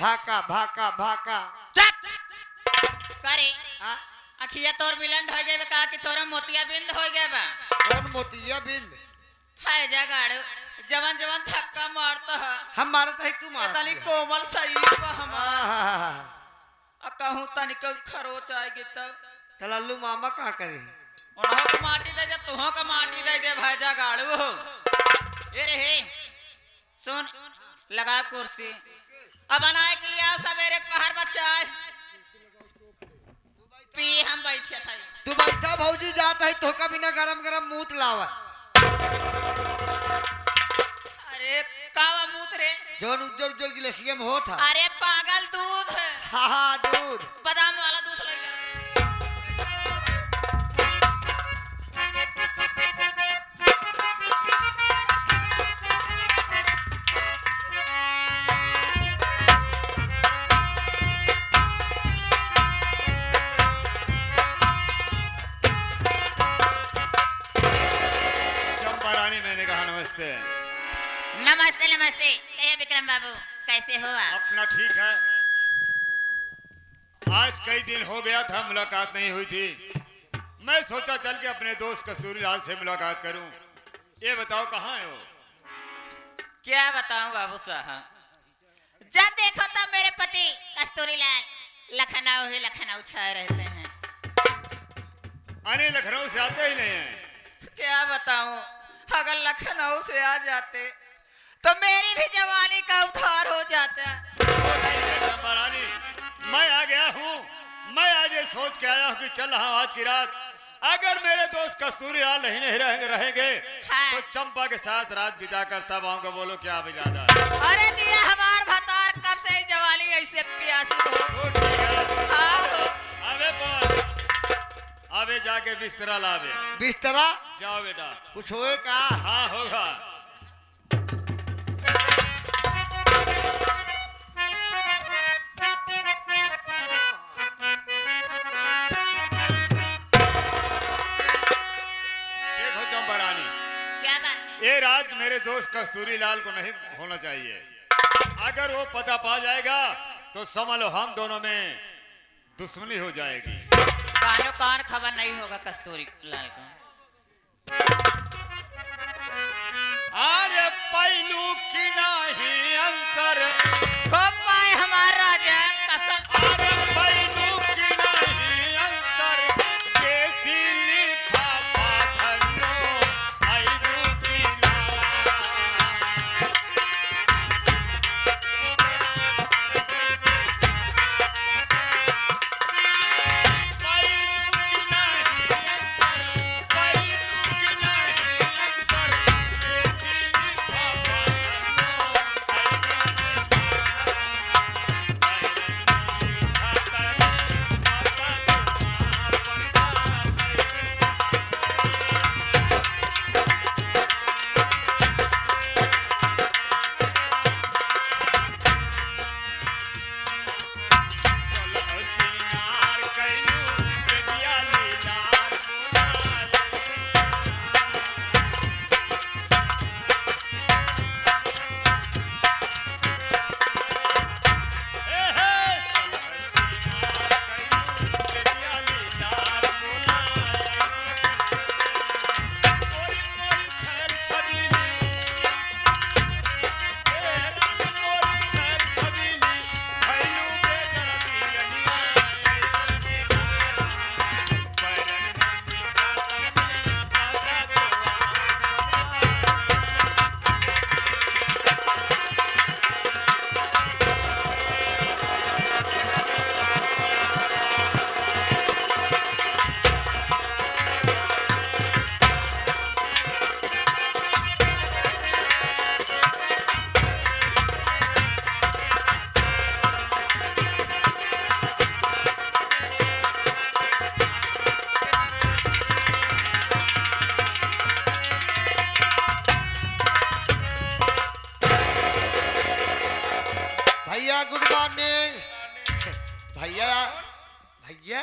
भाका भाका भाका करे हाँ? अखिया तोर मिलन हो गए का कि तोरा मोतिया बिंद हो गए बा कौन मोतिया बिंद हाय जगाड़ जवन जवन धक्का मारता है हम मारत है तू मारत तनी है। कोमल शरीर बा हमार आहा, कहूं तनिक खरोच आएगी तब तो लल्लू मामा का करे उन्हों को माटी दे दे तुहों को माटी दे दे भाई जगाड़ू हो ये रे सुन लगा कुर्सी अब बनाए के लिए आओ सवेरे कहर बच्चा पी हम बैठे थे तू बैठा भौजी जात है तो का बिना गरम गरम मूत लावा अरे कावा मूत रे जवन उज्जर उज्जर गिलासिया में होता अरे पागल दूध है हाँ हाँ दूध बादाम वाला दूध ले मैंने कहा नमस्ते। नमस्ते नमस्ते कहे विक्रम बाबू कैसे हो आप अपना ठीक है। आज कई दिन हो गया था मुलाकात नहीं हुई थी। मैं सोचा चल के अपने दोस्त कस्तूरी लाल से मुलाकात करूं। ये बताओ कहाँ है वो? क्या बताऊं बाबू साहब जब देखो तब मेरे पति कस्तूरी लाल लखनऊ ही लखनऊ छाए रहते हैं। अरे लखनऊ से आते ही नहीं है। क्या बताऊं अगर लखनऊ से आ जाते तो मेरी भी जवानी का उद्धार हो जाता। रानी मैं आ गया हूँ। मैं आज ये सोच के आया हूँ कि चल रहा आज की रात अगर मेरे दोस्त कस्तूरी लाल नहीं रहेंगे हाँ। तो चंपा के साथ रात बिता कर तब आऊंगा। बोलो क्या इरादा है? अरे दिया हमार भतार कब से जवानी ऐसे प्यासी हो। ठीक है। हाँ। अबे बोल अबे जाके बिस्तरा लावे। बिस्तरा जाओ बेटा। कुछ होए का हाँ होगा। देखो चंपा रानी क्या बात ये रात मेरे दोस्त कस्तूरी लाल को नहीं होना चाहिए। अगर वो पता पा जाएगा तो समझ लो हम दोनों में दुश्मनी हो जाएगी। कानो कान खबर नहीं होगा कस्तूरी लाल को। अरे पहलू की नहीं अंतर खूब पाए हमारा राजा कसम। अरे पहलू की नहीं अंतर कैसी लिखा पाखंडो पहलू की भैया गुड मॉर्निंग। भैया भैया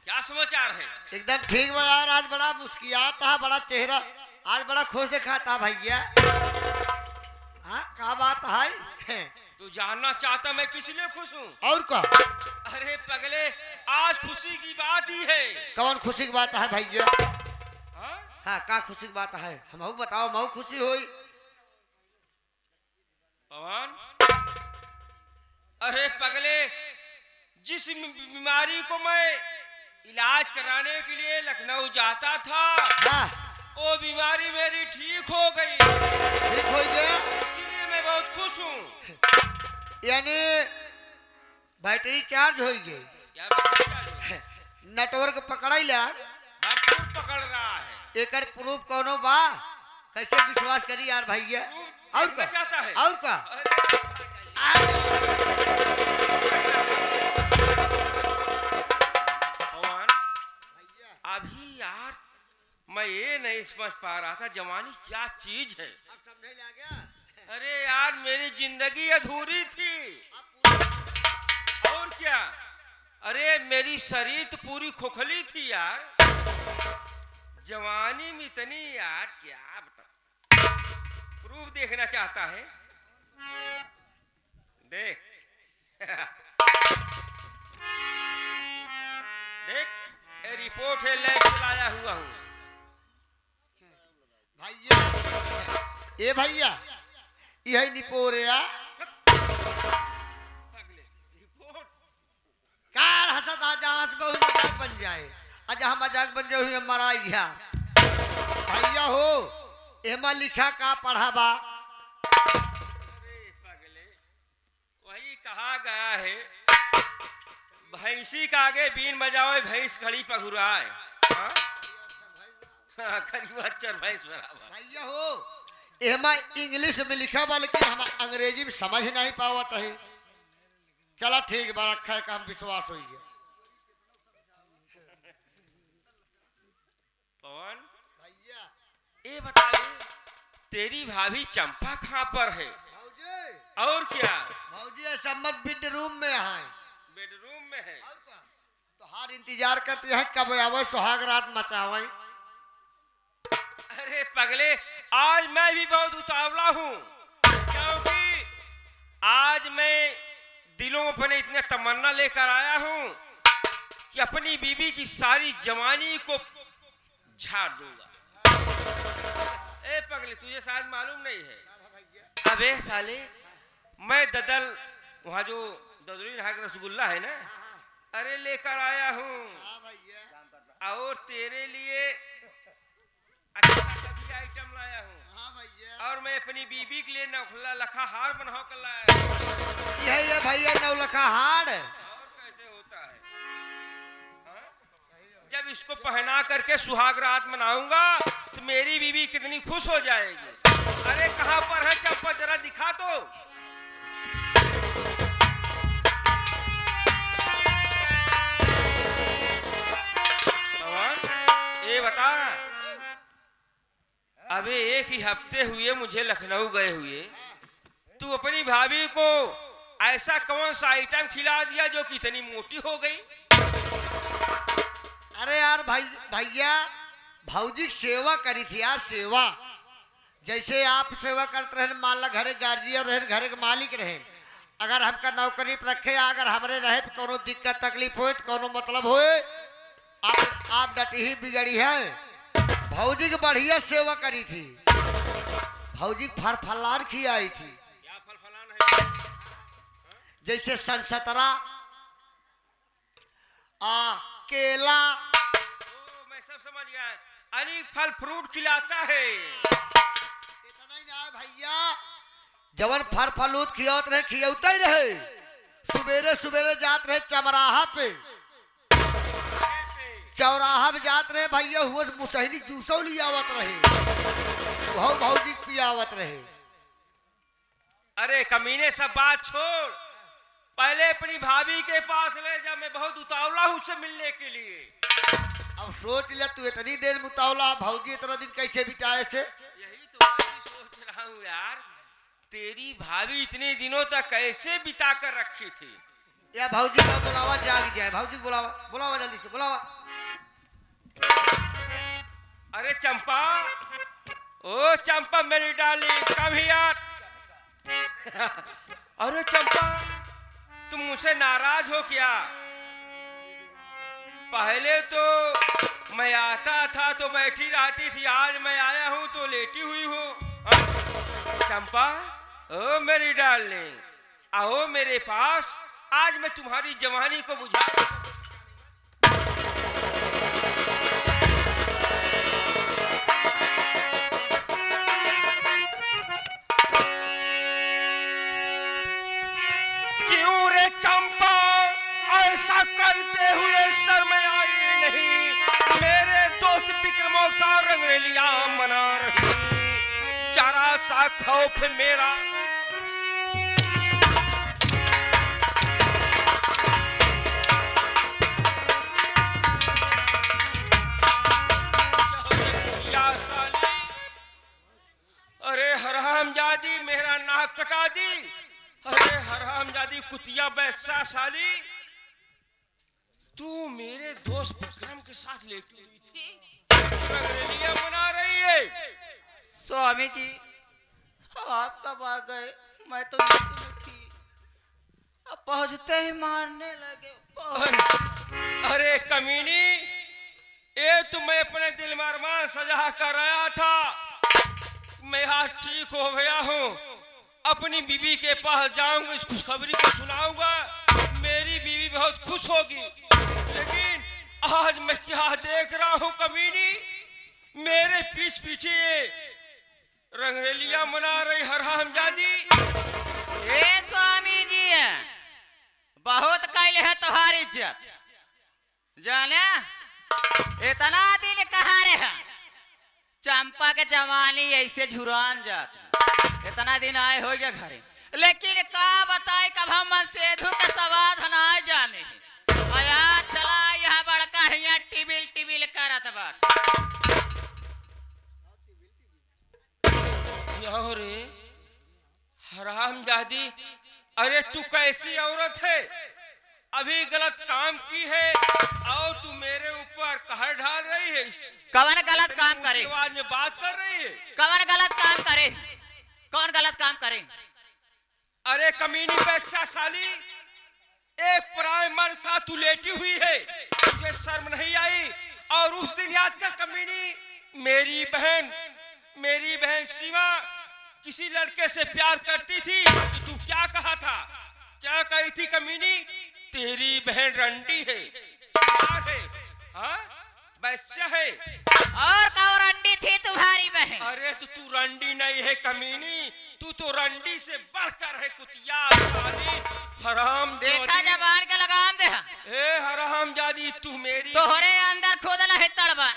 क्या समाचार है? एकदम ठीक बा यार। आज बड़ा मुस्कुराता है, बड़ा चेहरा आज बड़ा खुश दिखाता भैया। हाँ क्या बात है? तू तू जानना चाहता मैं किस लिए खुश हूँ? और का अरे पगले, आज खुशी की बात ही है। कौन खुशी की बात है भैया? हाँ? हाँ का खुशी की बात है, हम बताओ, मऊ खुशी होई। पवन, अरे पगले, जिस बीमारी को मैं इलाज कराने के लिए लखनऊ जाता था, हाँ वो बीमारी मेरी ठीक हो गई। ठीक हो गया, इसीलिए मैं बहुत खुश हूँ। यानी बैटरी चार्ज हो गई, क्या बात? नेटवर्क पकड़ा ला, भरपूर पकड़ रहा है। एकर प्रूफ कोनो बा? कैसे विश्वास करी यार भैया? और का चाहता है? और का पवन, अभी यार मैं ये नहीं समझ पा रहा था जवानी क्या चीज है। अब समझे आ गया? अरे यार मेरी जिंदगी अधूरी थी और क्या। अरे मेरी शरीर तो पूरी खोखली थी यार, जवानी में इतनी यार क्या बता। प्रूफ देखना चाहता है? देख देख, ये रिपोर्ट है, लैब से लाया हुआ हूँ। भैया ए भैया यही निपोरिया रिपोर्ट कार हसत आ जहां से बहुत मजाक बन जाए, आज हम मजाक बन जाए हुए मरा गया। भैया हो एमा लिखा का पढ़ा बा? अरे पगले, वही कहा गया है, भैंसी का आगे बीन बजाओ भैंस घड़ी पघुराए। हाँ? हाँ, करीब अच्चर भैंस बराबर। भैया हो एमा इंग्लिश में लिखा बा, लेकिन हम अंग्रेजी में समझ नहीं पावत है। चला ठीक बा, रखा है काम, विश्वास हो गया। पवन भैया ये बता दे, तेरी भाभी चंपा कहाँ पर है? भौजी और क्या? भौजी सम्मत बेडरूम में है। बेडरूम में है। और का? तो हर इंतजार करते हैं कब आवे सुहाग रात मचावे। अरे पगले, आज मैं भी बहुत उतावला हूँ, क्योंकि आज मैं दिलों में अपने इतने तमन्ना लेकर आया हूँ कि अपनी बीवी की सारी जवानी को झाड़ दूंगा। ए पगले, तुझे शायद मालूम नहीं है। अबे साले, मैं ददल वहाँ जो ददली नहा के रसगुल्ला है ना, अरे लेकर आया हूँ, और तेरे लिए अच्छा सभी आइटम लाया हूँ, और मैं अपनी बीबी के लिए नौखला लखा हार बना कर लाया हूँ। यही है भैया नौलखा हार। और कैसे होता है? हाँ? जब इसको पहना करके सुहाग रात मनाऊंगा तो मेरी बीबी कितनी खुश हो जाएगी। अरे कहाँ पर है चंपा, जरा दिखा तो। ये बता, अबे एक ही हफ्ते हुए मुझे लखनऊ गए हुए, तू अपनी भाभी को ऐसा कौन सा आइटम खिला दिया जो कि इतनी मोटी हो गई? अरे यार भैया भौजी सेवा करी थी यार, सेवा जैसे आप सेवा करते रहे, मान ला घरे गार्जियन रहे, घरे के मालिक रहे, अगर हमका नौकरी पर रखे, अगर हमरे रहे कोनो दिक्कत तकलीफ हो तो कोनो मतलब हो, आप डटी ही बिगड़ी है। भौजी की बढ़िया सेवा करी थी, भौजी फल फलान खिलाई थी। क्या फल फलान है? जैसे संसतरा, केला। ओ, मैं सब समझ गया। अनेक फल फ्रूट खिलाता है। इतना ही ना भैया, जवन फल फलूत खियात रहे खियौते ही रहे। सुबेरे सुबेरे जात रहे चमराहा पे, चौराहा में जात रहे भैया, हुआ मुसहनी जूसो लियावत रहे, भौजी पियावत रहे। अरे कमीने सब बात छोड़, पहले अपनी भाभी के पास ले जा, मैं बहुत उतावला हूँ उससे मिलने के लिए। अब सोच ले तू इतनी देर मुतावला, भौजी इतना दिन कैसे बिताए थे? यही तो मैं भी सोच रहा हूँ यार, तेरी भाभी इतने दिनों तक कैसे बिता कर रखी थी। या भौजी का बुलावा जाग जाए, भौजी को बुलावा, बुलावा जल्दी से बुलावा। अरे चंपा, ओ चंपा मेरी डार्लिंग, कम हियर। अरे चंपा, तुम मुझसे नाराज हो क्या? पहले तो मैं आता था तो बैठी रहती थी, आज मैं आया हूँ तो लेटी हुई हूँ। चंपा, ओ मेरी डार्लिंग, आओ मेरे पास, आज मैं तुम्हारी जवानी को बुझा। क्यों रे चंपा, ऐसा करते हुए शर्म आई नहीं? मेरे दोस्त विक्रमों सा रंगरेलिया मना रही, जरा सा खौफ मेरा। अरे हरामजादी, मेरा नाक कटा दी। अरे हरामजादी कुतिया बैसा साली, तू मेरे दोस्त विक्रम के साथ लेटी हुई थी, रंगरेलिया मना रही है। स्वामी जी, आप कब आ गए? मैं तो नींद में थी, अब पहुंचते ही मारने लगे। अरे कमीनी, ये तो मैं अपने दिल में अरमान सजा कर रहा था, मैं आज ठीक हो गया हूँ, अपनी बीवी के पास जाऊंगा, इस खुशखबरी को सुनाऊंगा, मेरी बीवी बहुत खुश होगी। लेकिन आज मैं क्या देख रहा हूँ कमीनी, मेरे पीछे ये रंगरेलिया मना रही हरामजादी। ए स्वामी जी, बहुत कैल है तुम्हारी इज्जत, जाने इतना दिल कहाँ रहा? चंपा के जवानी ऐसे झुरान जात, इतना दिन आए हो गया घरे, लेकिन का बताए कब हम सेधु के सवाद ना जाने। आया चला यहाँ बड़का यहाँ टिबिल करत बात। रे हरामजादी, अरे तू कैसी औरत है, अभी गलत काम की है और तू मेरे ऊपर कहर ढाल रही है। कौन गलत काम करे? आवाज में बात कर रही है। कौन गलत काम करे? कौन गलत काम करे? अरे कमीनी पैसा साली, एक पराये मर्द साथ तू लेटी हुई है, तुझे शर्म नहीं आई? और उस दिन याद कर कमीनी, मेरी बहन सीमा किसी लड़के से प्यार करती थी, तो तू क्या कहा था? क्या कही थी कमीनी? तेरी बहन रंडी है, हाँ वैश्य है। और कौन रंडी थी तुम्हारी बहन? अरे तो तू रंडी नहीं है कमीनी, तू तो रंडी से बढ़कर है कुतिया साली, हराम। देखा जबान का लगाम दे। ए हरामजादी, तू मेरी तोहरे अंदर खुद नहीं तड़बा,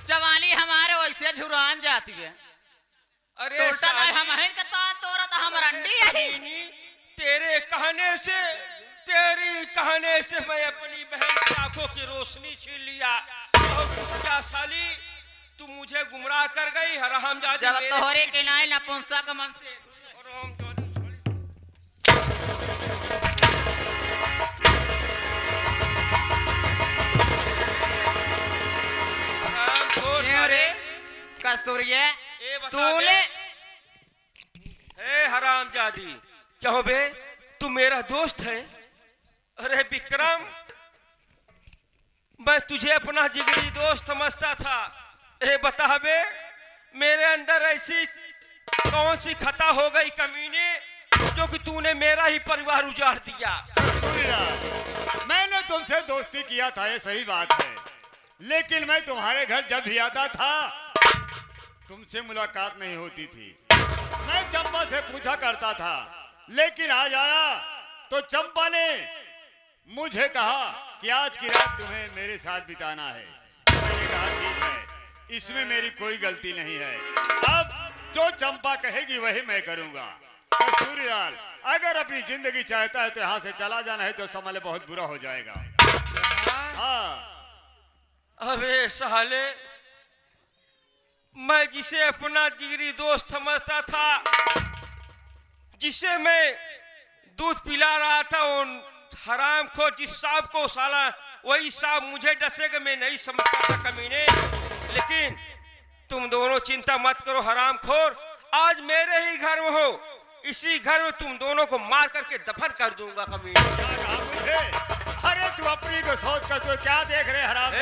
जवानी हमारे वैसे झुरान जाती है। अरे तोड़ता तो हम हैं के तोरा तो हम रंडी है। तेरी कहने से मैं अपनी बहन की आंखों की रोशनी छीन लिया, और कुतिया साली तू मुझे गुमराह कर गई हरामजादी। जब तोहरे के नाई नपुंसक मन से कस्तूरिया तूने हरामजादी, क्या हो बे, तू मेरा दोस्त है? अरे विक्रम, मैं तुझे अपना जिगरी दोस्त समझता था, ए बता बे, मेरे अंदर ऐसी कौन सी खता हो गई कमीने, जो कि तूने मेरा ही परिवार उजाड़ दिया? मैंने तुमसे दोस्ती किया था, ये सही बात है, लेकिन मैं तुम्हारे घर जब भी आता था तुमसे मुलाकात नहीं होती थी। मैं चंपा से पूछा करता था, लेकिन आज आया तो चंपा ने मुझे कहा कि आज की रात तुम्हें मेरे साथ बिताना है। मैंने कहा ठीक है, इसमें मेरी कोई गलती नहीं है, अब जो चंपा कहेगी वही मैं करूंगा। सूर्यलाल, अगर अपनी जिंदगी चाहता है तो यहाँ से चला जाना है, तो समझ बहुत बुरा हो जाएगा। हाँ। अबे साले, मैं जिसे अपना जिगरी दोस्त समझता था, जिसे मैं दूध पिला रहा था, उन हराम खो जिस सांप को साला, वही सांप मुझे डसेगा, मैं नहीं समझता था कमीने। लेकिन तुम दोनों चिंता मत करो हराम खोर, आज मेरे ही घर में हो, इसी घर में तुम दोनों को मार करके दफन कर दूंगा कमीने। क्या कहा मुझे? अरे तू अपनी को सोच कर तू क्या देख रहे हराम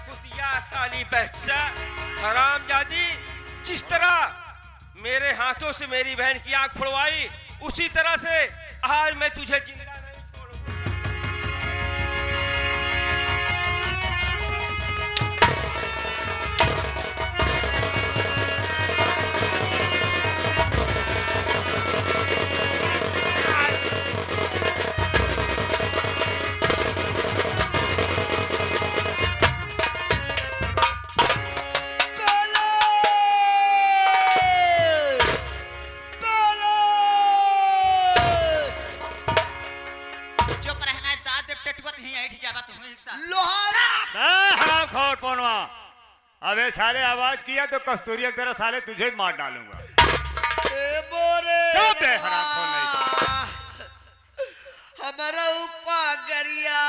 कुतिया साली बच्चा हरामजादी, जिस तरह मेरे हाथों से मेरी बहन की आंख फोड़वाई उसी तरह से आज मैं तुझे जिंदा नहीं छोड़ूंगा। चुप रहना है, दाद देव टटुआ नहीं ऐठ जावा तुम्हें एक साथ। लोहारा हराम खोर पौनवा। अबे साले आवाज किया तो कस्तूरिया की तरह साले तुझे भी मार डालूंगा। ए बोरे चुप है, हराम खोर नहीं हमारा उपा गरिया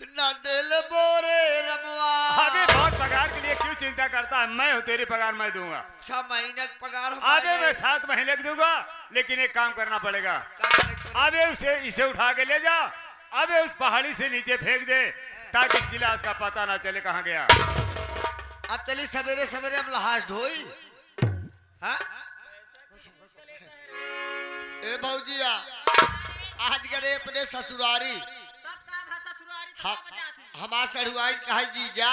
न दिल बोरे रमवा। अबे बहुत पगार के लिए क्यों चिंता करता है? मैं हूँ, तेरी पगार मैं दूंगा। 6 महीने का पगार अबे मैं 7 महीने का दूंगा, लेकिन एक काम करना पड़ेगा। अबे इसे उठा के ले जा, अबे उस पहाड़ी से नीचे फेंक दे ताकि इसकी लाश का पता ना चले कहाँ गया। अब चली सवेरे सवेरे हम लाश ढोई। हाँ? ए भौजिया आज गए अपने ससुरारी, हमार सड़ुआई कहे जीजा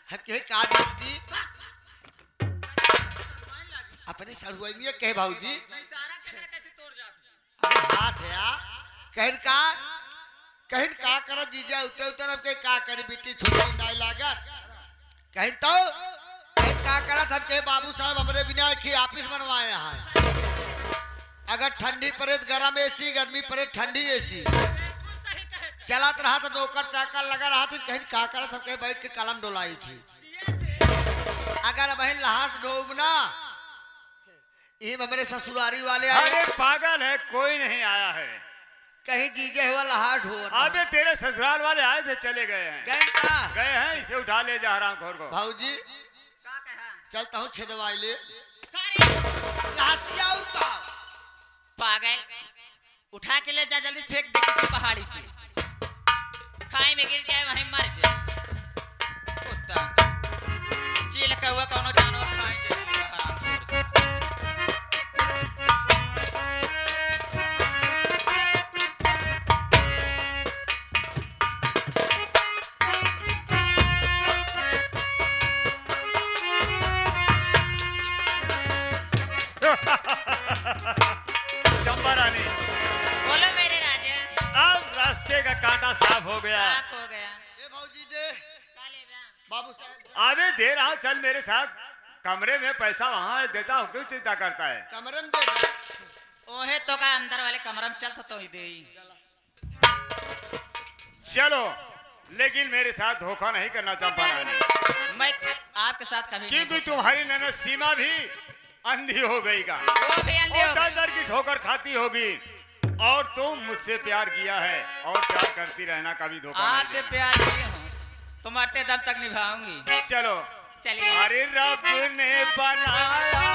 हम कहे का दीदी अपने सड़ुआई में कहे भाऊजी हाथ है आ कहन का कर जीजा उतर उतर अब का करे बेटी छुट्टी नहीं लागत कहन तो कहन का करत हम कहे बाबू साहब हमरे बिना की ऑफिस बनवाए हैं। अगर ठंडी पड़े तो गरम एसी, गर्मी पड़े ठंडी एसी चलत रहा तो नौकर चाकर लगा रहा थी। कहीं का करत हम कहीं बैठ के कलम डोलाई थी। अगर बहन लहास डोबना ये हमारे ससुरारी वाले आए। अरे पागल है, कोई नहीं आया है। कहीं जीजे हुआ लहास ढो। अबे तेरे ससुराल वाले आए थे, चले गए हैं। गए हैं, इसे उठा ले जा हराम खोर को। भाऊजी चलता हूँ छेदवाई ले लासिया उठा। पागल उठा के ले जा, जल्दी फेंक दे किसी पहाड़ी से, खाई में गिर जाए वहीं मर जाए। कुत्ता चील का हुआ कौनो जानवर खाए जरूर हरामखोर। चंपारानी बोलो मेरे राजा। अब रास्ते का कांटा साफ हो गया। साफ हो गया। ए भौजी दे काले बा। बाबू साहब अबे दे रहा हूं, चल मेरे साथ कमरे में, पैसा वहां देता हूँ, क्यों चिंता करता है? कमरे में दे दे। ओहे तो का अंदर वाले कमरा में चल तो ही दे। चलो, लेकिन मेरे साथ धोखा नहीं करना चंपारानी। मैं आपके साथ कभी क्योंकि तुम्हारी ननद सीमा भी अंधी हो गई का, वो भी अंधे हो गए। दर की ठोकर खाती होगी। और तुम मुझसे प्यार किया है और प्यार करती रहना, कभी धोखा नहीं आपसे देना। प्यार किए हूँ तो मरते दम तक निभाऊंगी। चलो। चलिए। अरे रब ने बनाया